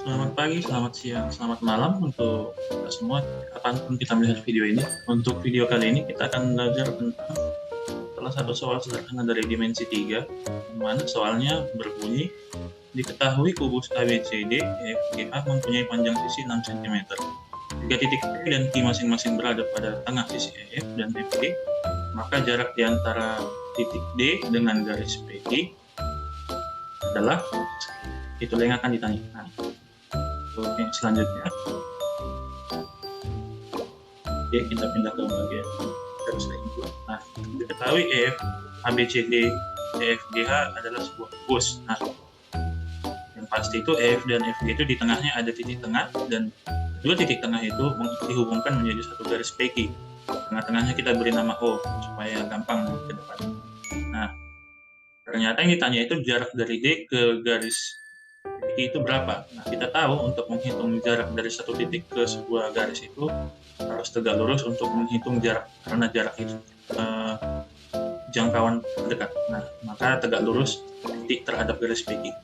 Selamat pagi, selamat siang, selamat malam untuk kita semua kapanpun kita melihat video ini. Untuk video kali ini kita akan belajar tentang salah satu soal sederhana dari dimensi 3, di mana soalnya berbunyi diketahui kubus ABCD EFGH mempunyai panjang sisi 6 cm. Jika titik P dan Q masing-masing berada pada tengah sisi EF dan FG, maka jarak di antara titik D dengan garis PG adalah itulah yang akan ditanyakan. Untuk yang selanjutnya, oke, kita pindah ke bagian garis input. Nah, diketahui EF, ABCD, EFGH adalah sebuah kubus. Nah, yang pasti itu EF dan FG itu di tengahnya ada titik tengah, dan dua titik tengah itu dihubungkan menjadi satu garis PQ. Tengah-tengahnya kita beri nama O supaya gampang ke depan. Nah, ternyata yang ditanya itu jarak dari D ke garis PQ itu berapa? Nah, kita tahu untuk menghitung jarak dari satu titik ke sebuah garis itu harus tegak lurus untuk menghitung jarak, karena jarak itu jangkauan terdekat. Nah, maka tegak lurus titik terhadap garis PQ.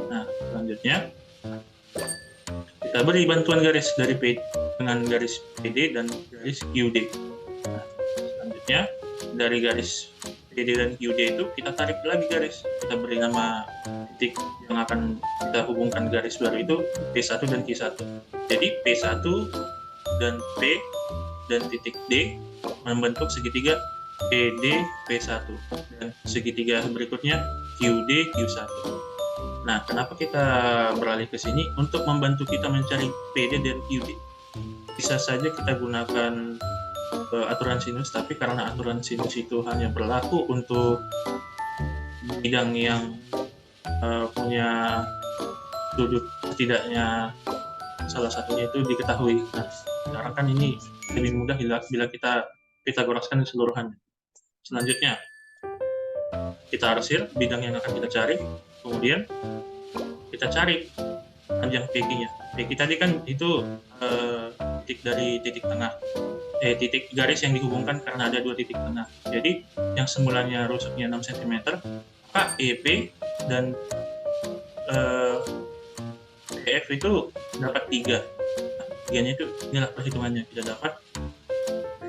Nah, selanjutnya kita beri bantuan garis dari P dengan garis PD dan garis QD. Nah, selanjutnya dari garis PD dan QD itu kita tarik lagi garis, kita beri nama titik yang akan kita hubungkan garis baru itu P1 dan Q1. Jadi P1 dan P dan titik D membentuk segitiga PD P1 dan segitiga berikutnya QD Q1. Nah, kenapa kita beralih ke sini? Untuk membantu kita mencari PD dan QD. Bisa saja kita gunakan aturan sinus, tapi karena aturan sinus itu hanya berlaku untuk bidang yang punya sudut setidaknya salah satunya itu diketahui. Nah, sekarang kan ini lebih mudah bila kita Pitagoraskan keseluruhannya. Selanjutnya, kita arsir bidang yang akan kita cari, kemudian kita cari panjang PQ-nya. PQ tadi kan itu titik dari titik tengah, titik garis yang dihubungkan karena ada dua titik tengah. Jadi yang semulanya rusuknya 6 cm, maka EP dan EF itu dapat 3. Nah, 3-nya itu inilah perhitungannya. Kita dapat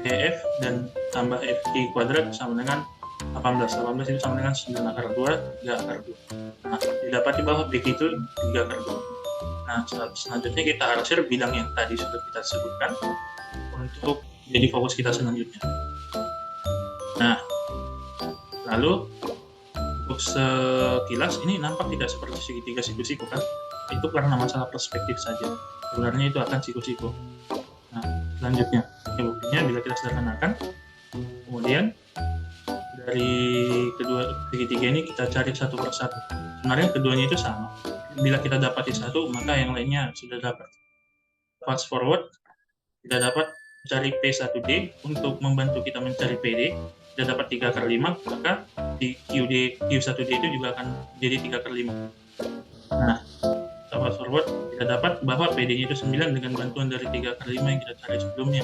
EF dan tambah FG kuadrat sama dengan 18. 18 itu sama dengan 9 akar 2, 3 akar 2. Nah, didapati bahwa PQ itu 3 akar 2. Nah, selanjutnya kita arsir bidang yang tadi sudah kita sebutkan untuk jadi fokus kita selanjutnya. Nah, lalu untuk sekilas ini nampak tidak seperti segitiga siku-siku kan? Itu karena masalah perspektif saja. Sebenarnya itu akan siku-siku. Nah, selanjutnya, buktinya bila kita sederhanakan, kemudian dari kedua segitiga ini kita cari satu per satu. Sebenarnya keduanya itu sama. Bila kita dapati satu, maka yang lainnya sudah dapat. Fast forward, kita dapat mencari P1D. Untuk membantu kita mencari PD, kita dapat 3 akar 5, maka di Q1D itu juga akan jadi 3 akar 5. Nah, fast forward, kita dapat bahwa PD-nya itu 9 dengan bantuan dari 3 akar 5 yang kita cari sebelumnya.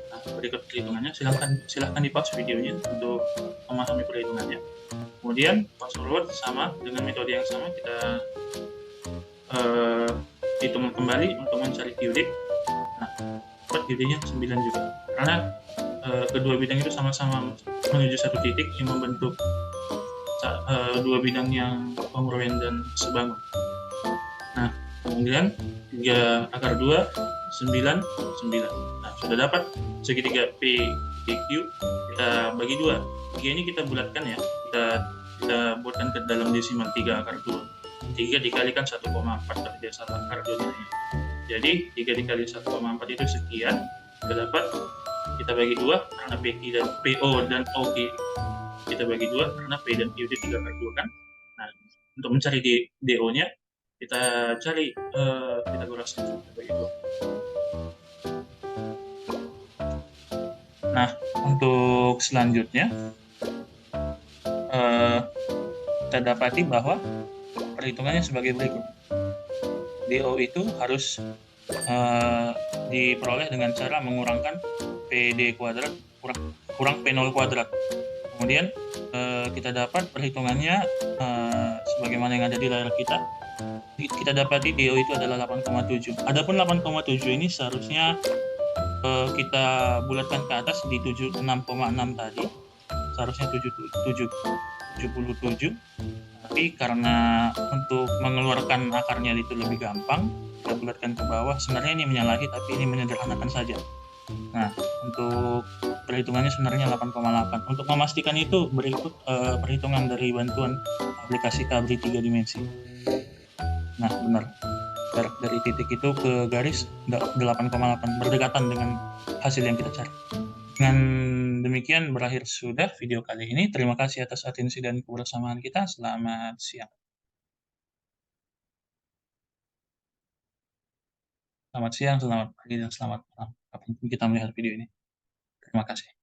Nah, berikut perhitungannya, silahkan di-pause videonya untuk memahami perhitungannya. Kemudian fast forward sama dengan metode yang sama, kita hitung kembali untuk mencari QD. Nah, dapat QD-nya 9 juga, karena kedua bidang itu sama-sama menuju satu titik yang membentuk dua bidang yang kongruent dan sebangun. Nah, kemudian 3 akar 2, 9, 9. Nah, sudah dapat segitiga PQ, kita bagi 2. 3 ini kita bulatkan ya, kita buatkan ke dalam desimal 3 akar 2. 3 dikalikan 1,4 dari 1 akar 2 ini. Jadi 3 dikali 1,4 itu sekian. Kita bagi 2 karena PO dan OG kita bagi 2 karena P dan QD 3 akar 2 kan. Nah, untuk mencari DO-nya kita cari Pitagorasnya, kita bagi 2. Nah, untuk selanjutnya kita dapati bahwa perhitungannya sebagai berikut. DO itu harus diperoleh dengan cara mengurangkan PD kuadrat kurang P0 kuadrat. Kemudian kita dapat perhitungannya sebagaimana yang ada di layar kita. kita dapati DO itu adalah 8,7. Adapun 8,7 ini seharusnya kita bulatkan ke atas di 76,6 tadi. Seharusnya 77. Tapi karena untuk mengeluarkan akarnya itu lebih gampang, kita bulatkan ke bawah. Sebenarnya ini menyalahi, tapi ini menyederhanakan saja. Nah, untuk perhitungannya sebenarnya 8,8. Untuk memastikan itu berikut perhitungan dari bantuan aplikasi Kabri 3 dimensi. Nah, benar. Jarak dari titik itu ke garis 8,8, berdekatan dengan hasil yang kita cari. Dengan demikian berakhir sudah video kali ini. Terima kasih atas atensi dan kebersamaan kita. Selamat siang. Selamat siang, selamat pagi, dan selamat malam. Kapanpun kita melihat video ini. Terima kasih.